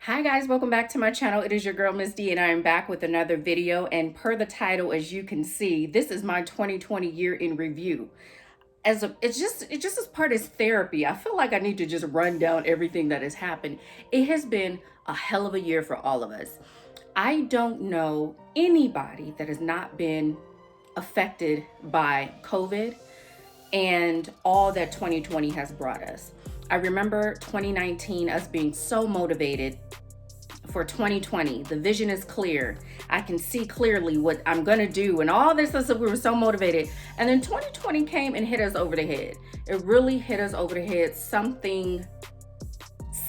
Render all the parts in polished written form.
Hi guys, welcome back to my channel. It is your girl Miss D and I am back with another video, and per the title, as you can see, this is my 2020 year in review. It's just as part of therapy. I feel like I need to just run down everything that has happened. It has been a hell of a year for all of us. I don't know anybody that has not been affected by COVID and all that 2020 has brought us. I remember 2019, us being so motivated for 2020. The vision is clear. I can see clearly what I'm gonna do and all this stuff. We were so motivated. And then 2020 came and hit us over the head. It really hit us over the head, something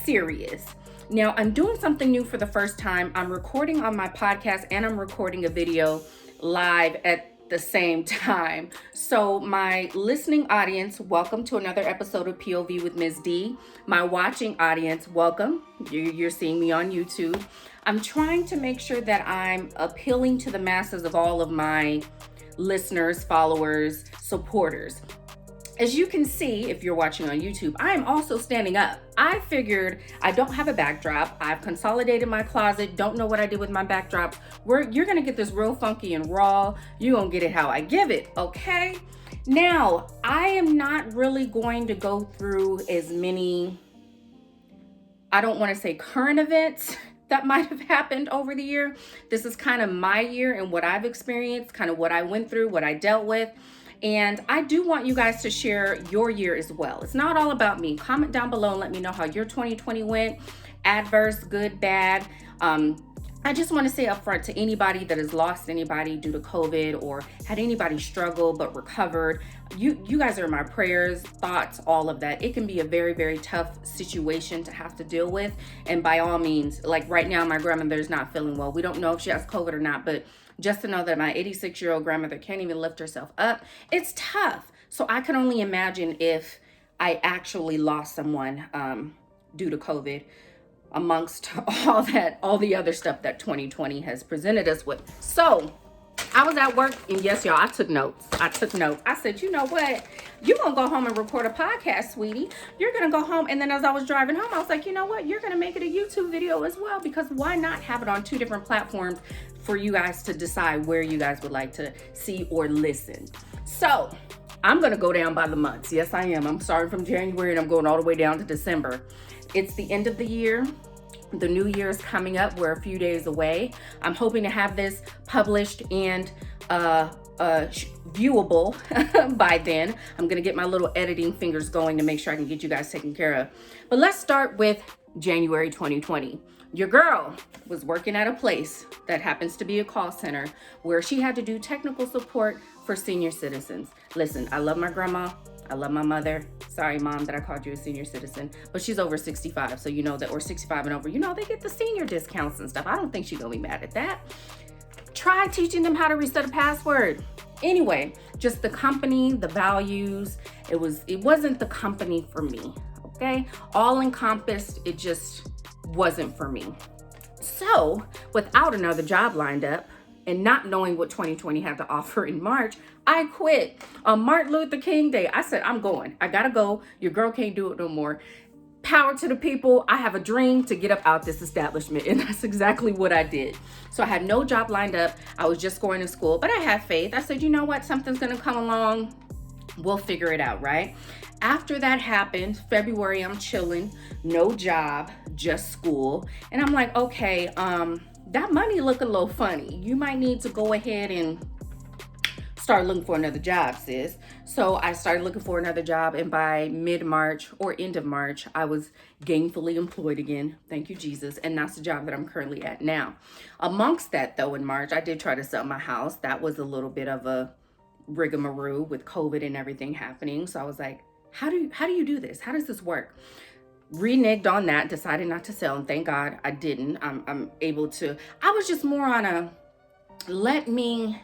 serious. Now I'm doing something new for the first time. I'm recording on my podcast and I'm recording a video live at the same time. So my listening audience, welcome to another episode of POV with Ms. D. My watching audience, welcome. You're seeing me on YouTube. I'm trying to make sure that I'm appealing to the masses of all of my listeners, followers, supporters. As you can see, if you're watching on YouTube, I am also standing up. I figured I don't have a backdrop. I've consolidated my closet. Don't know what I did with my backdrop. You're gonna get this real funky and raw. You're gonna get it how I give it, okay? Now, I am not really going to go through as many, I don't wanna say current events that might have happened over the year. This is kind of my year and what I've experienced, kind of what I went through, what I dealt with. And I do want you guys to share your year as well. It's not all about me. Comment down below and let me know how your 2020 went. Adverse, good, bad. I just want to say up front to anybody that has lost anybody due to COVID or had anybody struggle but recovered, you guys are in my prayers, thoughts, all of that. It can be a very, very tough situation to have to deal with. And by all means, like right now, my grandmother's not feeling well. We don't know if she has COVID or not, but just to know that my 86-year-old grandmother can't even lift herself up, it's tough. So I can only imagine if I actually lost someone due to COVID, amongst all the other stuff that 2020 has presented us with. So I was at work, and yes, y'all, I took notes. I said, you know what? You're going to go home and record a podcast, sweetie. You're going to go home. And then as I was driving home, I was like, you know what? You're going to make it a YouTube video as well, because why not have it on two different platforms for you guys to decide where you guys would like to see or listen. So I'm going to go down by the months. Yes, I am. I'm starting from January and I'm going all the way down to December. It's the end of the year. The new year is coming up. We're a few days away. I'm hoping to have this published and viewable by then. I'm gonna get my little editing fingers going to make sure I can get you guys taken care of. But let's start with January 2020. Your girl was working at a place that happens to be a call center where she had to do technical support for senior citizens. Listen, I love my grandma. I love my mother. Sorry, Mom, that I called you a senior citizen, but she's over 65. So you know that, or 65 and over, you know, they get the senior discounts and stuff. I don't think she's gonna be mad at that. Try teaching them how to reset a password. Anyway, just the company, the values, it wasn't the company for me, okay? All encompassed, it just wasn't for me. So without another job lined up and not knowing what 2020 had to offer in March, I quit on Martin Luther King Day. I said, I'm going. I gotta go. Your girl can't do it no more. Power to the people. I have a dream to get up out this establishment. And that's exactly what I did. So I had no job lined up. I was just going to school, but I had faith. I said, you know what? Something's gonna come along. We'll figure it out, right? After that happened, February, I'm chilling, no job, just school. And I'm like, okay, that money look a little funny. You might need to go ahead and start looking for another job, sis. So I started looking for another job, and by mid-March or end of March, I was gainfully employed again. Thank you, Jesus. And that's the job that I'm currently at now. Amongst that, though, in March, I did try to sell my house. That was a little bit of a rigmarole with COVID and everything happening. So I was like, how do you do this? How does this work? Reneged on that, decided not to sell, and thank God I didn't. I'm able to. I was just more on a let me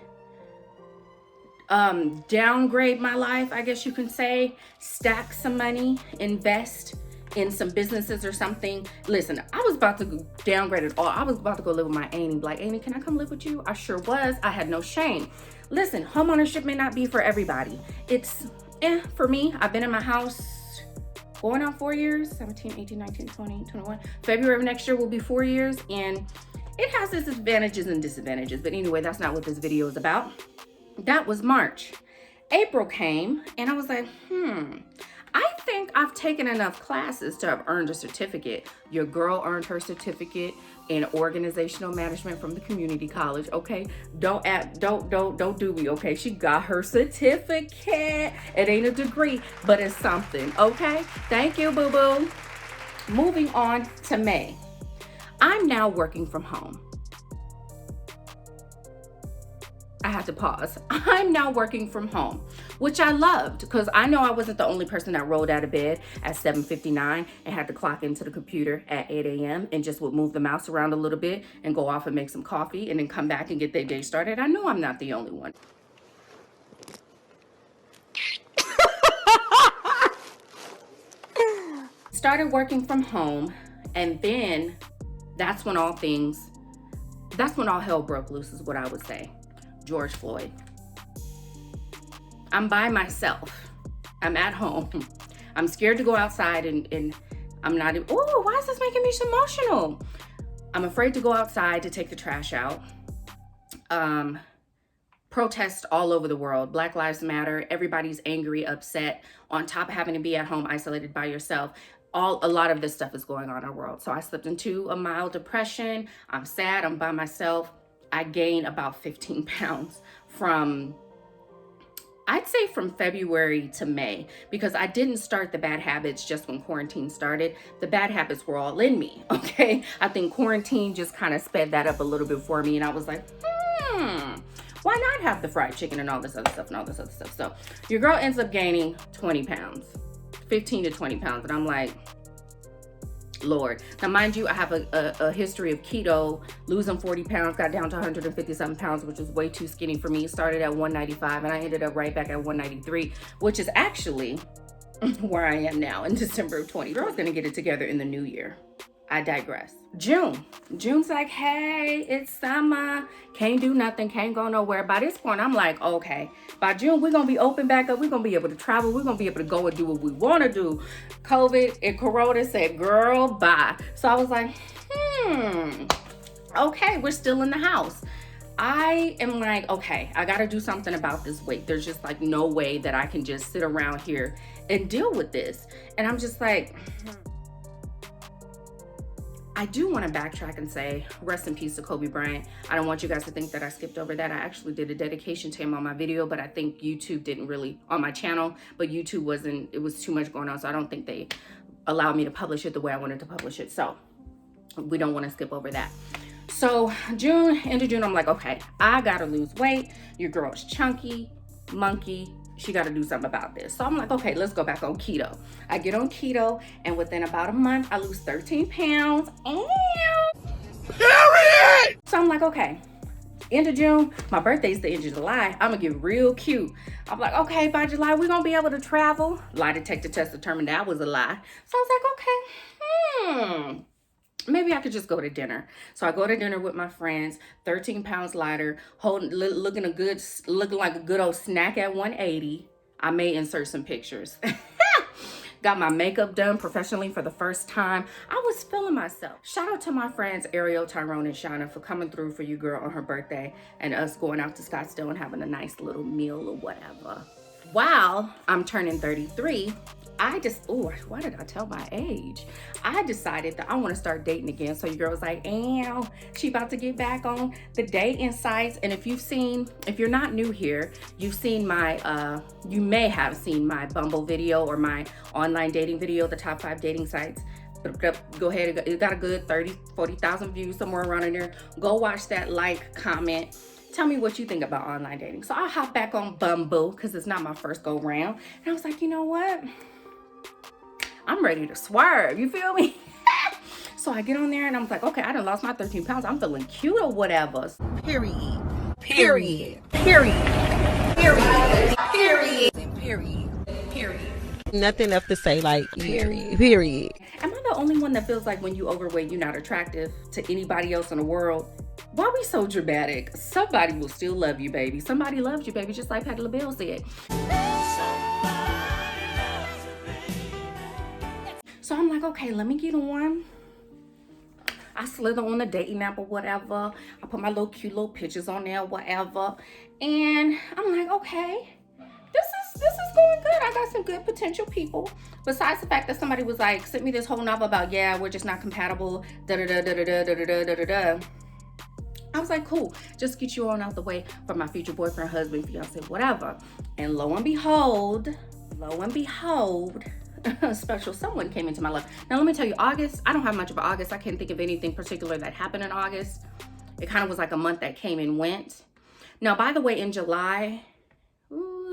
downgrade my life, I guess you can say, stack some money, invest in some businesses or something. Listen, I was about to downgrade it all. I was about to go live with my Annie. Like, Annie, can I come live with you? I sure was. I had no shame. Listen, homeownership may not be for everybody. It's for me. I've been in my house going on 4 years, 17, 18, 19, 20, 21. February of next year will be 4 years, and it has its advantages and disadvantages. But anyway, that's not what this video is about. That was March. April came, and I was like, I think I've taken enough classes to have earned a certificate. Your girl earned her certificate in organizational management from the community college. Okay, don't do me. Okay, she got her certificate. It ain't a degree, but it's something. Okay, thank you, boo boo. Moving on to May. I'm now working from home. I had to pause. I'm now working from home, which I loved because I know I wasn't the only person that rolled out of bed at 7:59 and had to clock into the computer at 8 a.m. and just would move the mouse around a little bit and go off and make some coffee and then come back and get their day started. I know I'm not the only one. Started working from home, and then that's when all hell broke loose, is what I would say. George Floyd. I'm by myself. I'm at home. I'm scared to go outside and I'm not, oh, why is this making me so emotional? I'm afraid to go outside to take the trash out. Protests all over the world. Black Lives Matter. Everybody's angry, upset, on top of having to be at home isolated by yourself. A lot of this stuff is going on in our world. So I slipped into a mild depression. I'm sad. I'm by myself. I gained about 15 pounds from, I'd say from February to May, because I didn't start the bad habits just when quarantine started. The bad habits were all in me, okay? I think quarantine just kind of sped that up a little bit for me, and I was like, why not have the fried chicken and all this other stuff and all this other stuff? So your girl ends up gaining 20 pounds, 15 to 20 pounds, and I'm like, Lord. Now, mind you, I have a history of keto, losing 40 pounds, got down to 157 pounds, which was way too skinny for me. Started at 195 and I ended up right back at 193, which is actually where I am now in December of 2020. Girl's gonna get it together in the new year. I digress. June's like, hey, it's summer. Can't do nothing, can't go nowhere. By this point, I'm like, okay, by June, we're gonna be open back up. We're gonna be able to travel. We're gonna be able to go and do what we wanna do. COVID and Corona said, girl, bye. So I was like, okay, we're still in the house. I am like, okay, I gotta do something about this weight. There's just like no way that I can just sit around here and deal with this. And I'm just like, I do want to backtrack and say rest in peace to Kobe Bryant. I don't want you guys to think that I skipped over that. I actually did a dedication to him on my video, but I think YouTube didn't really, on my channel, but YouTube wasn't, it was too much going on. So I don't think they allowed me to publish it the way I wanted to publish it. So we don't want to skip over that. So end of June, I'm like, okay, I got to lose weight. Your girl's chunky, monkey. She got to do something about this. So I'm like, okay, let's go back on keto. I get on keto, and within about a month, I lose 13 pounds. Period! So I'm like, okay, end of June, my birthday's the end of July. I'm gonna get real cute. I'm like, okay, by July, we're gonna be able to travel. Lie detector test determined that was a lie. So I was like, okay, maybe I could just go to dinner. So I go to dinner with my friends, 13 pounds lighter, looking like a good old snack at 180. I may insert some pictures. Got my makeup done professionally for the first time. I was feeling myself. Shout out to my friends Ariel, Tyrone, and Shauna for coming through for you girl on her birthday and us going out to Scottsdale and having a nice little meal or whatever. While I'm turning 33, why did I tell my age? I decided that I want to start dating again. So your girl was like, "Ew, she about to get back on the dating sites." And if you're not new here, you've seen you may have seen my Bumble video or my online dating video, the top 5 dating sites. Go ahead, it got a good 40,000 views, somewhere around in there. Go watch that, like, comment. Tell me what you think about online dating. So I hop back on Bumble because it's not my first go round. And I was like, you know what? I'm ready to swerve, you feel me? So I get on there and I'm like, okay, I done lost my 13 pounds. I'm feeling cute or whatever. Period. Nothing left to say, like, period. Am I the only one that feels like when you overweight, you're not attractive to anybody else in the world? Why we so dramatic? Somebody will still love you, baby. Somebody loves you, baby, just like Patti LaBelle said. So I'm like, okay, let me get on. I slither on the dating app or whatever. I put my little cute little pictures on there, whatever. And I'm like, okay, this is going good. I got some good potential people. Besides the fact that somebody was like, sent me this whole novel about, yeah, we're just not compatible, da da da da da da da da da da. I was like, cool, just get you on out the way for my future boyfriend, husband, fiance, whatever. And lo and behold, a special someone came into my life. Now, let me tell you, August, I don't have much of an August. I can't think of anything particular that happened in August. It kind of was like a month that came and went. Now, by the way, in July,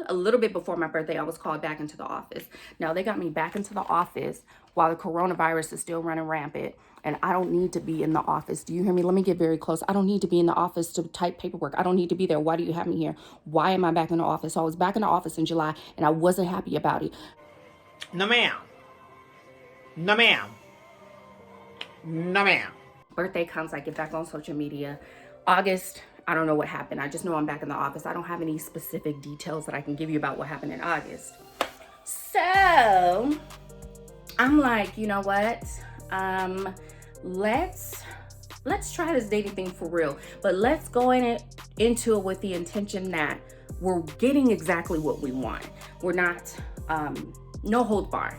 a little bit before my birthday, I was called back into the office. Now, they got me back into the office while the coronavirus is still running rampant, and I don't need to be in the office. Do you hear me? Let me get very close. I don't need to be in the office to type paperwork. I don't need to be there. Why do you have me here? Why am I back in the office? So I was back in the office in July, and I wasn't happy about it. No, ma'am. No, ma'am. No, ma'am. Birthday comes, I get back on social media. August, I don't know what happened. I just know I'm back in the office. I don't have any specific details that I can give you about what happened in August. So I'm like, you know what? Let's try this dating thing for real. But let's go into it with the intention that we're getting exactly what we want. We're not no hold bar.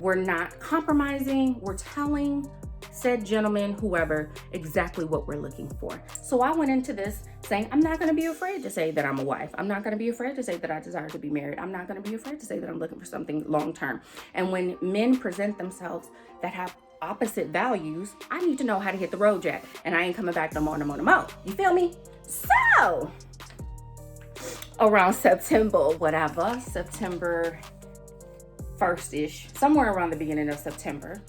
We're not compromising. We're telling said gentleman, whoever, exactly what we're looking for. So I went into this saying, I'm not going to be afraid to say that I'm a wife. I'm not going to be afraid to say that I desire to be married. I'm not going to be afraid to say that I'm looking for something long term. And when men present themselves that have opposite values, I need to know how to hit the road jack. And I ain't coming back no more. You feel me? So around September, whatever, September 1st-ish, somewhere around the beginning of September,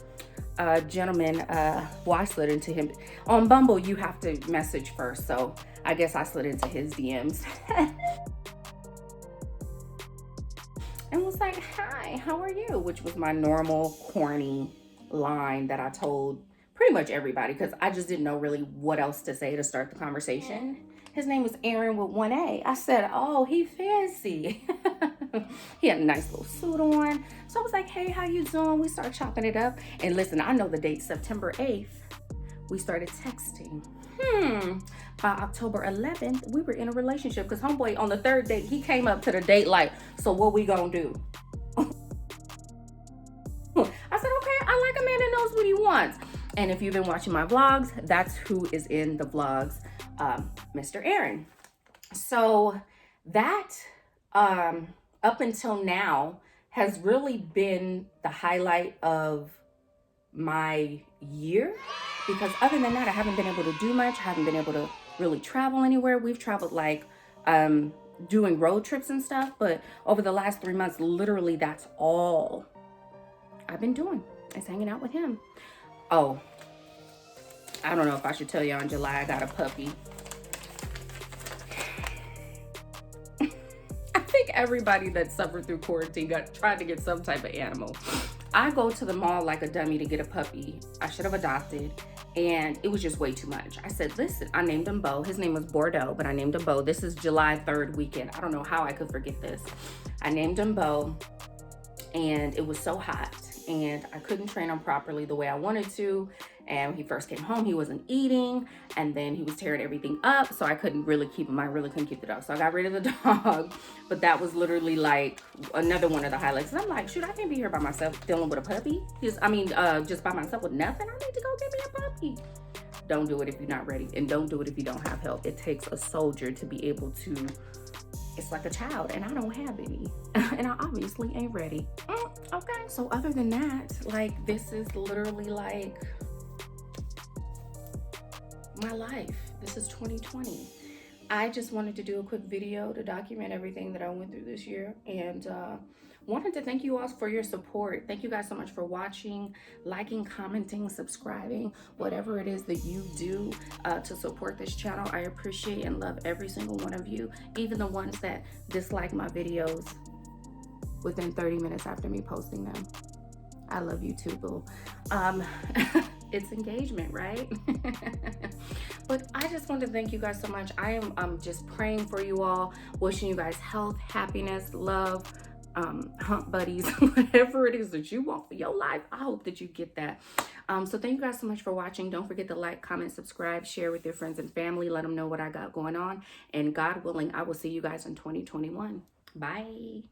a gentleman, I slid into him. On Bumble, you have to message first, so I guess I slid into his DMs. And was like, hi, how are you? Which was my normal corny line that I told pretty much everybody, because I just didn't know really what else to say to start the conversation. His name was Aaron with 1A. I said, oh, he fancy. He had a nice little suit on. So I was like, hey, how you doing? We started chopping it up. And listen, I know the date, September 8th, we started texting. By October 11th, we were in a relationship, because homeboy on the third date, he came up to the date like, so what we gonna do? I said, okay, I like a man that knows what he wants. And if you've been watching my vlogs, that's who is in the vlogs, Mr. Aaron. So that, up until now, has really been the highlight of my year, because other than that, I haven't been able to do much. I haven't been able to really travel anywhere. We've traveled like doing road trips and stuff, but over the last 3 months, literally that's all I've been doing is hanging out with him. Oh, I don't know if I should tell y'all, in July I got a puppy. I think everybody that suffered through quarantine tried to get some type of animal. I go to the mall like a dummy to get a puppy I should have adopted, and it was just way too much. I said, listen, I named him Bo. His name was Bordeaux, but I named him Bo. This is July 3rd weekend. I don't know how I could forget this. I named him Bo, and it was so hot, and I couldn't train him properly the way I wanted to. And when he first came home, he wasn't eating, and then he was tearing everything up, so I couldn't really keep him. I really couldn't keep the dog, so I got rid of the dog. But that was literally like another one of the highlights. And I'm like, shoot, I can't be here by myself dealing with a puppy. Just by myself with nothing. I need to go get me a puppy. Don't do it if you're not ready, and don't do it if you don't have help. It takes a soldier to be able to. It's like a child, and I don't have any, and I obviously ain't ready. Okay, so other than that, like, this is literally like my life. This is 2020. I just wanted to do a quick video to document everything that I went through this year, and wanted to thank you all for your support. Thank you guys so much for watching, liking, commenting, subscribing, whatever it is that you do to support this channel. I appreciate and love every single one of you, even the ones that dislike my videos within 30 minutes after me posting them. I love you too, boo. It's engagement, right? But I just want to thank you guys so much. I am just praying for you all, wishing you guys health, happiness, love, hump buddies, whatever it is that you want for your life. I hope that you get that. So thank you guys so much for watching. Don't forget to like, comment, subscribe, share with your friends and family. Let them know what I got going on. And God willing, I will see you guys in 2021. Bye.